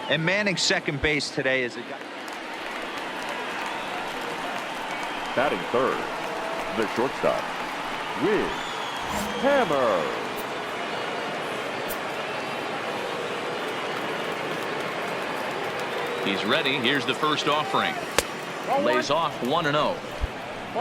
And manning second base today is a guy. Batting third, the shortstop, Wiz Hammer. He's ready. Here's the first offering. Lays off 1-0.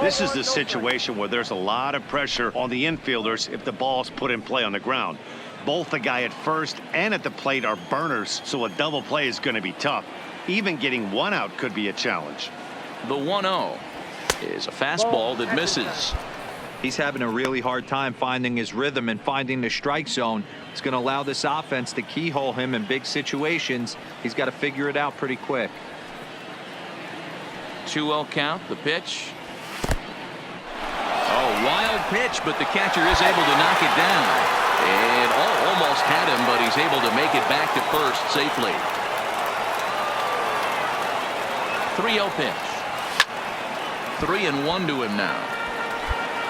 This is the situation where there's a lot of pressure on the infielders if the ball's put in play on the ground. Both the guy at first and at the plate are burners, so a double play is going to be tough. Even getting one out could be a challenge. The 1-0 is a fastball that misses. He's having a really hard time finding his rhythm and finding the strike zone. It's going to allow this offense to keyhole him in big situations. He's got to figure it out pretty quick. 2-0 count. The pitch. Oh, wild pitch, but the catcher is able to knock it down. It almost had him, but he's able to make it back to first safely. 3-0 pitch. 3-1 to him now.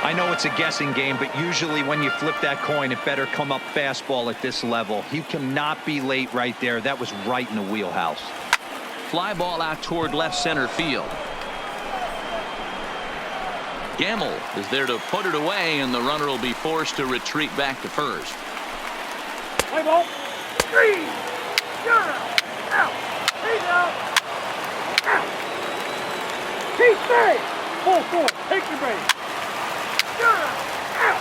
I know it's a guessing game, but usually when you flip that coin, it better come up fastball at this level. He cannot be late right there. That was right in the wheelhouse. Fly ball out toward left center field. Gamble is there to put it away, and the runner will be forced to retreat back to first. Play ball. 3. You're out. Out. He's out. Out. He's safe. 4-4. Take your base. You're out. Out.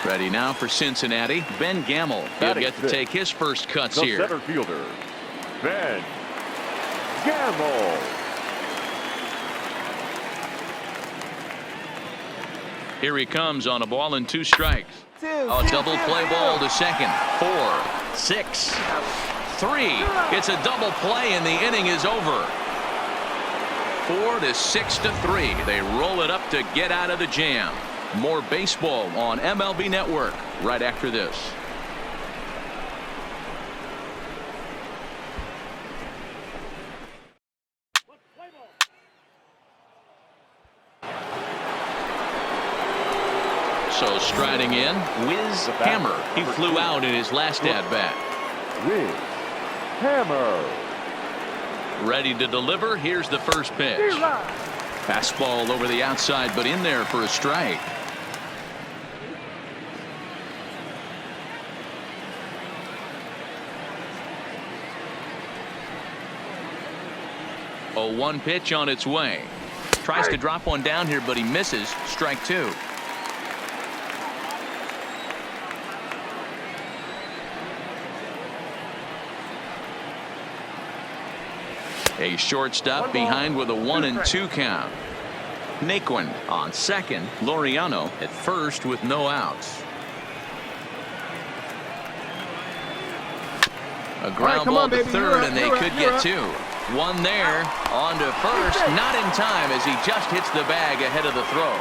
Ready now for Cincinnati. Ben Gamble. He'll get to take his first cuts The here. center fielder, Ben Gamble. Here he comes on a ball and 2 strikes. A double play ball to second. 4, 6, 3. It's a double play and the inning is over. 4-6-3. They roll it up to get out of the jam. More baseball on MLB Network right after this. So striding in, Wiz Hammer. He flew out in his last at-bat. Wiz Hammer. Ready to deliver. Here's the first pitch. Fastball over the outside, but in there for a strike. A 1 pitch on its way. Tries to drop one down here, but he misses. Strike 2. A shortstop behind with a 1-2 count. Naquin on second. Laureano at first with no outs. A ground ball to third, and they could get 2. 1 there. On to first. Not in time as he just hits the bag ahead of the throw.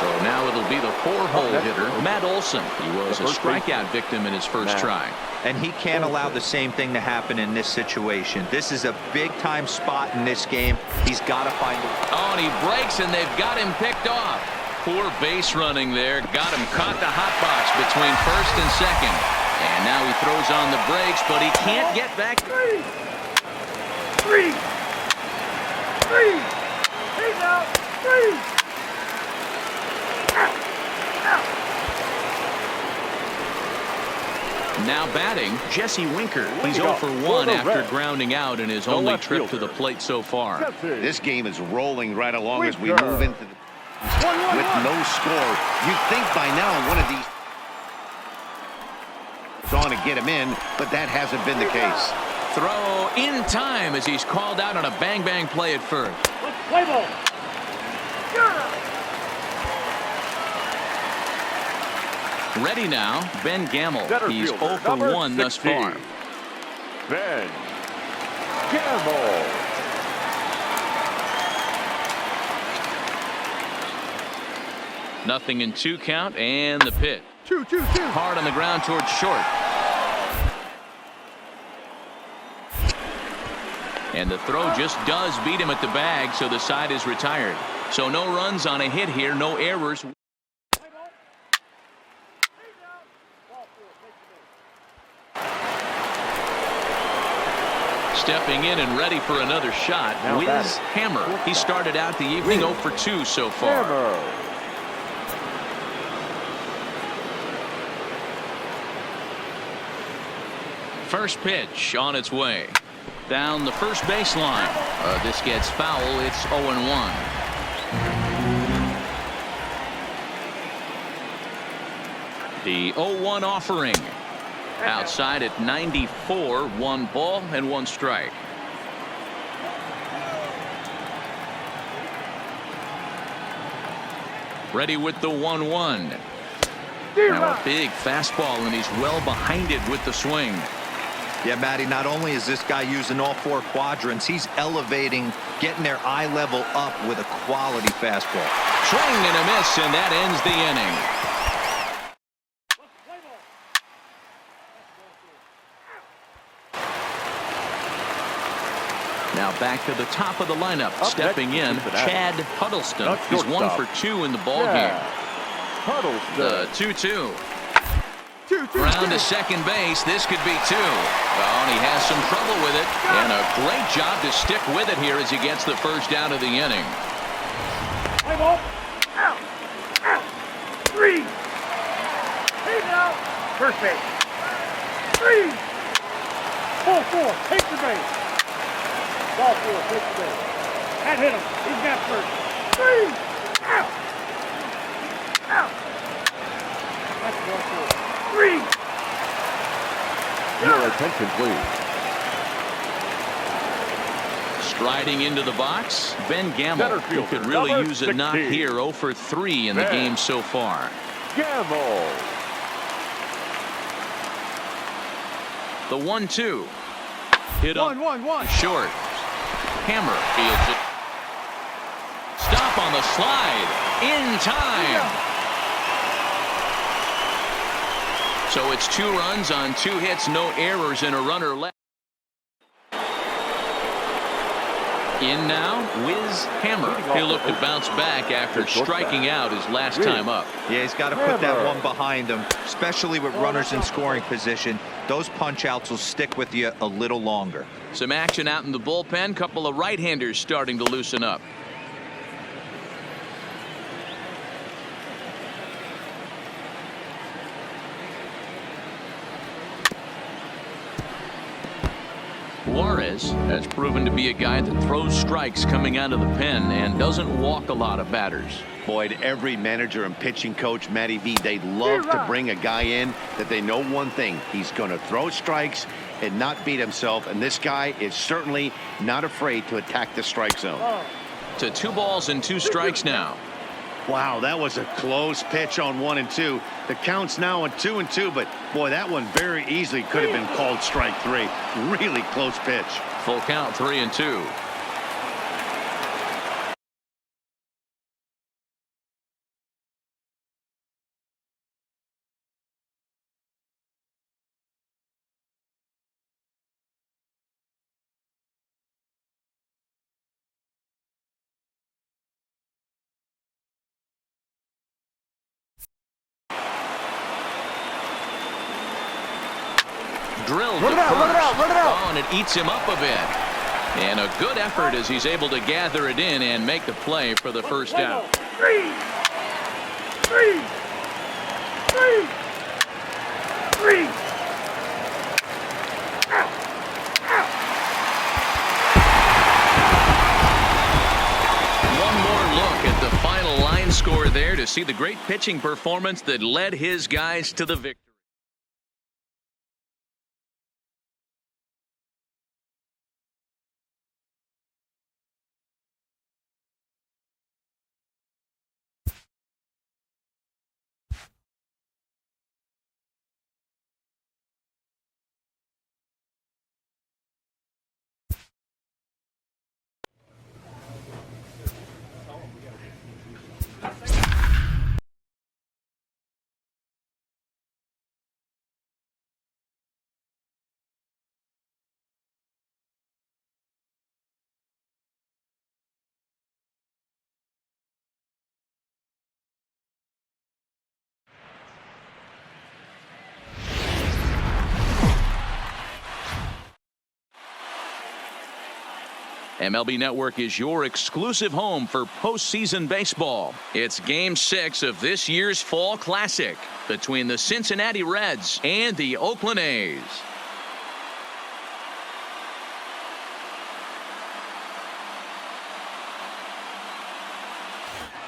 So now it'll be the 4-hole hitter, Matt Olson. He was a strikeout victim in his first try. And he can't allow the same thing to happen in this situation. This is a big-time spot in this game. He's got to find it. Oh, and he breaks, and they've got him picked off. Poor base running there. Got him caught the hot box between first and second. And now he throws on the brakes, but he can't get back. 3. He's out. 3. Now batting, Jesse Winker. He's 0 for 1 after grounding out in his only trip to the plate so far. This game is rolling right along as we move into the with no score. You'd think by now one of these is on to get him in, but that hasn't been the case. Throw in time as he's called out on a bang-bang play at first. Play ball. Ready now, Ben Gamble. Center He's fielder, 0 for 1 thus 16. far. Ben Gamble. Nothing in 2 count, and the pitch. 2-2-2. Hard on the ground towards short. And the throw just does beat him at the bag, so the side is retired. So no runs on a hit here, no errors. Stepping in and ready for another shot, Wiz Hammer. He started out the evening 0 for 2 so far. Hammer. First pitch on its way. Down the first baseline. This gets foul. It's 0-1. The 0-1 offering. Outside at 94, 1 ball and 1 strike. Ready with the 1-1. Now a big fastball, and he's well behind it with the swing. Yeah, Matty, not only is this guy using all 4 quadrants, he's elevating, getting their eye level up with a quality fastball. Swing and a miss, and that ends the inning. Now back to the top of the lineup. Stepping in, Chad Huddleston. He's 1 for 2 in the ball game. Huddleston. The 2-2. Round to second base. This could be 2. Well, and he has some trouble with it. And a great job to stick with it here as he gets the first out of the inning. Play ball. Out. Out. 3. He's out. First base. 3. Ball 4. Take the base. Ball 4. Take the base. That hit him. He's got first. 3. Out. Out. That's ball 4. 3. Your attention, please. Striding into the box, Ben Gamble, who could really use a knock here. 0 for 3 in the game so far. Gamble. The 1-2. Hit up 1-1-1. short. Hammer fields it. Stop on the slide. In time. So it's 2 runs on 2 hits, no errors, and a runner left. In now, Wiz Hammer. He'll look to bounce back after striking out his last time up. Yeah, he's got to put that one behind him, especially with runners in scoring position. Those punch outs will stick with you a little longer. Some action out in the bullpen. Couple of right-handers starting to loosen up. Juarez has proven to be a guy that throws strikes coming out of the pen and doesn't walk a lot of batters. Boyd, every manager and pitching coach, Matty V, they love to bring a guy in that they know one thing. He's going to throw strikes and not beat himself. And this guy is certainly not afraid to attack the strike zone. To 2 balls and 2 strikes now. Wow, that was a close pitch on 1 and 2. The count's now at 2 and 2, but boy, that one very easily could have been called strike 3. Really close pitch. Full count, 3 and 2. Drilled to first. Oh, and it eats him up a bit. And a good effort as he's able to gather it in and make the play for the first out. 3. 3. 3. 3. Out. Out. One more look at the final line score there to see the great pitching performance that led his guys to the victory. MLB Network is your exclusive home for postseason baseball. It's Game 6 of this year's Fall Classic between the Cincinnati Reds and the Oakland A's.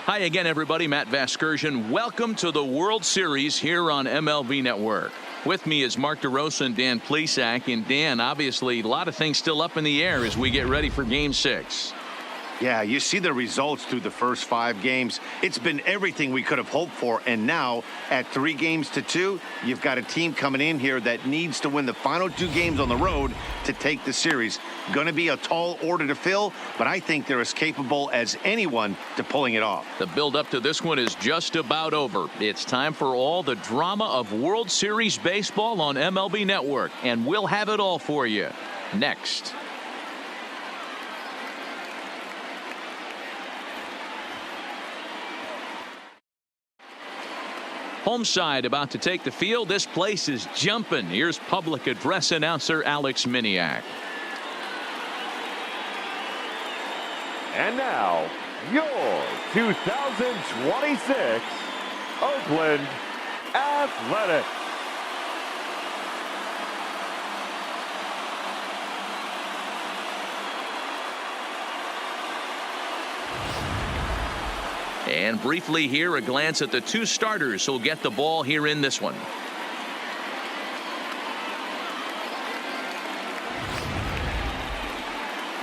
Hi again, everybody. Matt Vasgersian. Welcome to the World Series here on MLB Network. With me is Mark DeRosa and Dan Plesac. And Dan, obviously, a lot of things still up in the air as we get ready for Game 6. Yeah, you see the results through the first 5 games. It's been everything we could have hoped for. And now, at 3-2, you've got a team coming in here that needs to win the final 2 games on the road to take the series. Going to be a tall order to fill, but I think they're as capable as anyone to pulling it off. The build-up to this one is just about over. It's time for all the drama of World Series baseball on MLB Network, and we'll have it all for you next. Home side about to take the field. This place is jumping. Here's public address announcer Alex Miniak. And now, your 2026 Oakland Athletics. And briefly here, a glance at the 2 starters who'll get the ball here in this one.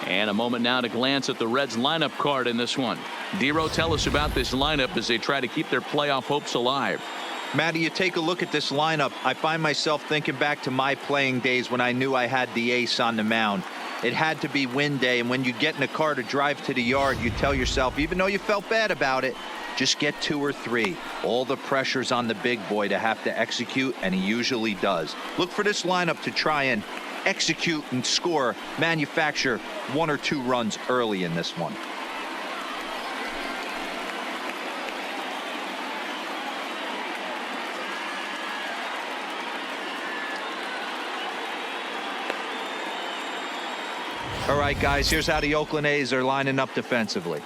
And a moment now to glance at the Reds lineup card in this one. Dero, tell us about this lineup as they try to keep their playoff hopes alive. Matty, you take a look at this lineup. I find myself thinking back to my playing days when I knew I had the ace on the mound. It had to be win day, and when you get in a car to drive to the yard, you tell yourself, even though you felt bad about it, just get 2 or 3. All the pressure's on the big boy to have to execute, and he usually does. Look for this lineup to try and execute and score, manufacture 1 or 2 runs early in this one. All right, guys, here's how the Oakland A's are lining up defensively.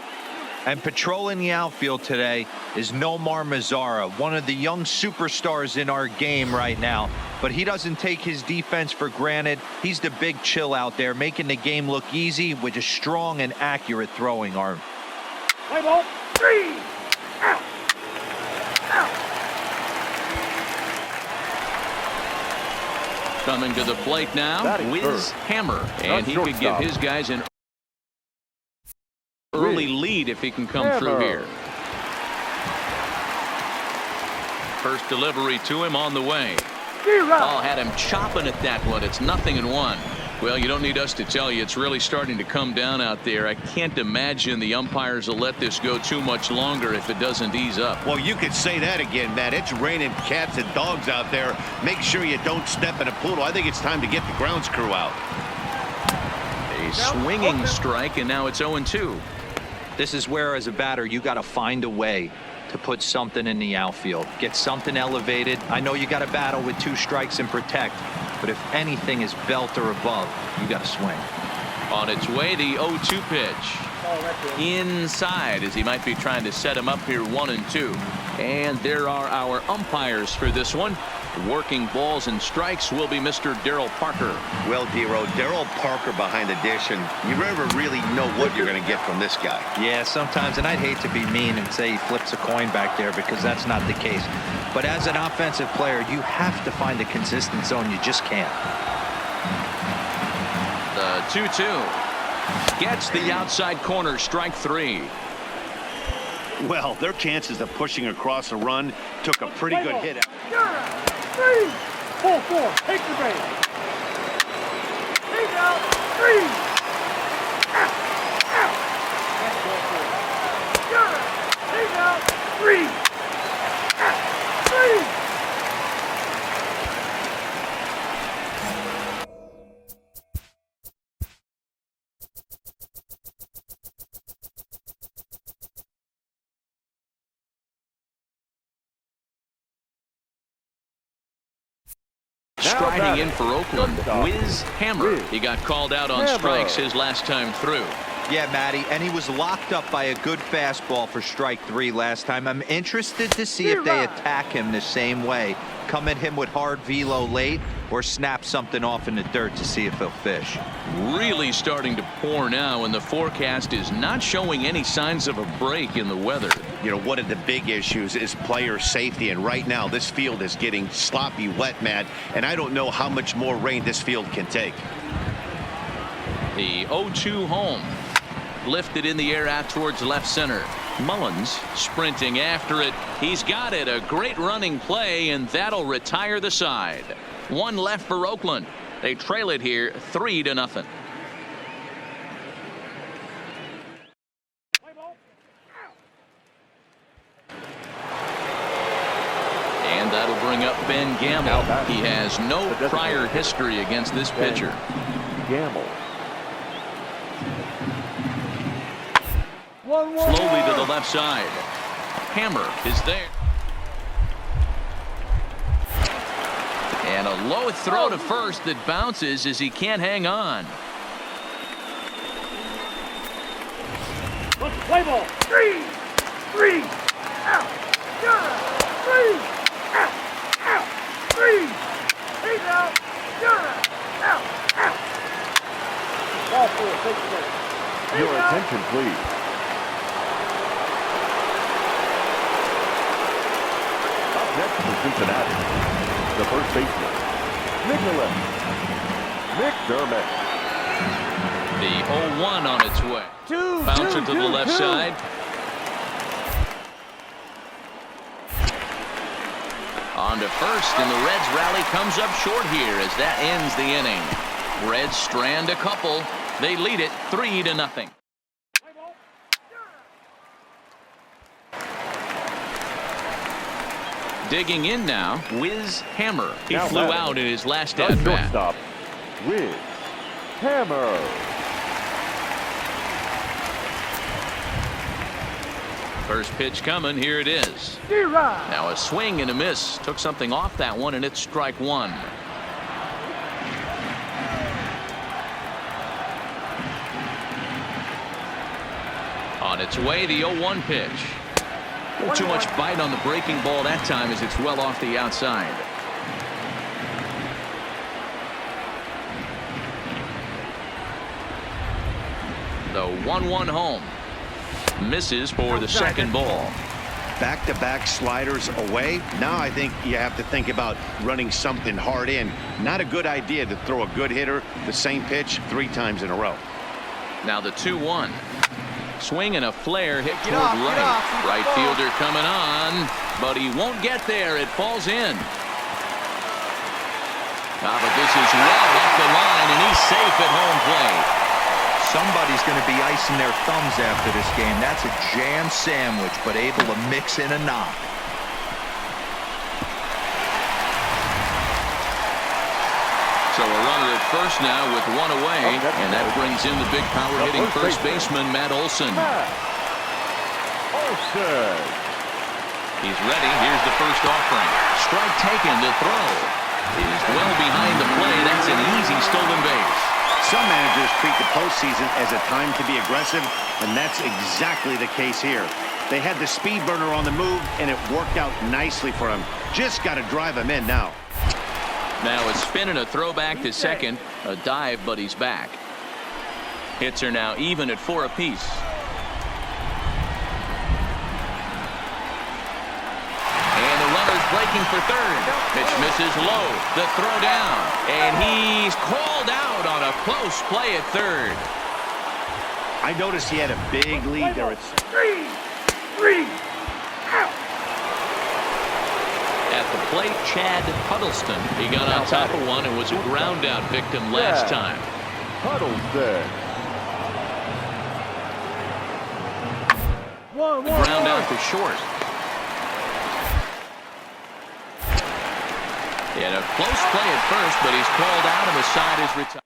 And patrolling the outfield today is Nomar Mazara, one of the young superstars in our game right now. But he doesn't take his defense for granted. He's the big chill out there, making the game look easy with a strong and accurate throwing arm. Play ball. 3. Out. Out. Coming to the plate now, Batting Wiz first. Hammer. And he could give his guys an early lead if he can come through here. First delivery to him on the way. Oh, had him chopping at that one. It's 0-1. Well, you don't need us to tell you, it's really starting to come down out there. I can't imagine the umpires will let this go too much longer if it doesn't ease up. Well, you could say that again, Matt. It's raining cats and dogs out there. Make sure you don't step in a poodle. I think it's time to get the grounds crew out. A swinging strike, and now it's 0-2. This is where, as a batter, you got to find a way to put something in the outfield. Get something elevated. I know you got to battle with 2 strikes and protect, but if anything is belt or above, you got to swing. On its way, the 0-2 pitch. Inside, as he might be trying to set him up here 1-2. And there are our umpires for this one. Working balls and strikes will be Mr. Darryl Parker. Well, Dero, Darryl Parker behind the dish, and you never really know what you're going to get from this guy. Yeah, sometimes, and I'd hate to be mean and say he flips a coin back there because that's not the case. But as an offensive player, you have to find a consistent zone. You just can't. The 2-2. Gets the outside corner, strike 3. Well, their chances of pushing across a run took a pretty good hit. 3. 4. Take the base. Take out. 3. Out. Out. That's ball 4. Take out. 3. Out. 3. Striding in for Oakland, Wiz Hammer. He got called out on strikes his last time through. Yeah, Matty, and he was locked up by a good fastball for strike 3 last time. I'm interested to see if they attack him the same way. Come at him with hard velo late or snap something off in the dirt to see if he'll fish. Really starting to pour now, and the forecast is not showing any signs of a break in the weather. You know, one of the big issues is player safety, and right now this field is getting sloppy wet, Matt, and I don't know how much more rain this field can take. The 0-2 home. Lifted in the air out towards left center. Mullins sprinting after it. He's got it. A great running play, and that'll retire the side. One left for Oakland. They trail it here 3-0. And that'll bring up Ben Gamble. He has no prior history against this pitcher. Gamble. Slowly to the left side. Hammer is there. And a low throw to first that bounces as he can't hang on. Let's play ball. 3. Out. Got it. 3. Out. 3. He's out. Got it. Out. Ball 4. Take the ball. Your attention, please. Next for Cincinnati, the first baseman, Nicholas McDermott. The 0-1 on its way. Bouncer to the left side. On to first, and the Reds rally comes up short here as that ends the inning. Reds strand a couple. They lead it 3-0. Digging in now, Wiz Hammer. He Now flew batting. out in his last The at bat. shortstop, Wiz Hammer. First pitch coming. Here it is. Now a swing and a miss. Took something off that one, and it's strike 1. On its way, the 0-1 pitch. Too much bite on the breaking ball that time as it's well off the outside. The 1-1 home. Misses for the second ball. Back-to-back sliders away. Now I think you have to think about running something hard in. Not a good idea to throw a good hitter the same pitch 3 times in a row. Now the 2-1. Swing and a flare hit toward right. Right fielder coming on, but he won't get there. It falls in. But this is well up the line, and he's safe at home plate. Somebody's going to be icing their thumbs after this game. That's a jam sandwich, but able to mix in a knock. So a runner at first now with 1 away, and that brings in the big power-hitting first baseman, Matt Olson. He's ready. Here's the first offering. Strike taken. The throw is well behind the play. That's an easy stolen base. Some managers treat the postseason as a time to be aggressive, and that's exactly the case here. They had the speed burner on the move, and it worked out nicely for him. Just got to drive him in now. Now a spin and a throwback to second. A dive, but he's back. Hits are now even at 4 apiece. And the runner's breaking for third. Pitch misses low. The throw down. And he's called out on a close play at third. I noticed he had a big lead there. It's 3. Out. At the plate, Chad Huddleston. He got on top of one and was a ground out victim last time. Huddleston. The ground out to short. And a close play at first, but he's called out and the side is retired.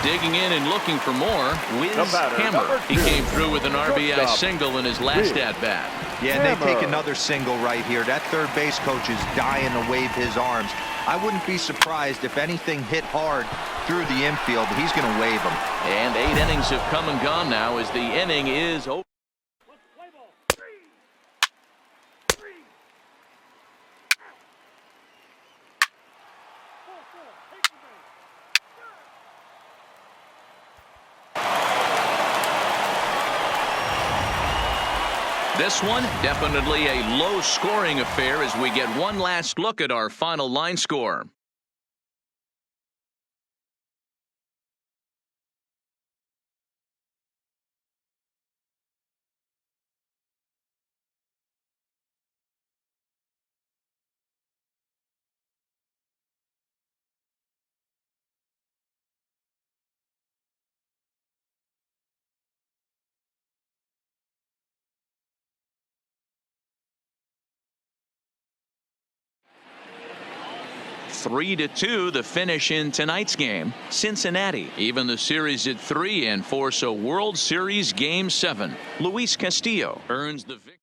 digging in and looking for more. Wiz The batter, Hammer. number He 2. came through with an RBI Shortstop, single in his last Wiz at-bat. Yeah, and they take Hammer. another single right here. That third base coach is dying to wave his arms. I wouldn't be surprised if anything hit hard through the infield. He's going to wave them. And 8 innings have come and gone now as the inning is over. This one, definitely a low-scoring affair as we get one last look at our final line score. Three to 2 the finish in tonight's game. Cincinnati even the series at 3-4, so World Series Game 7. Luis Castillo earns the victory.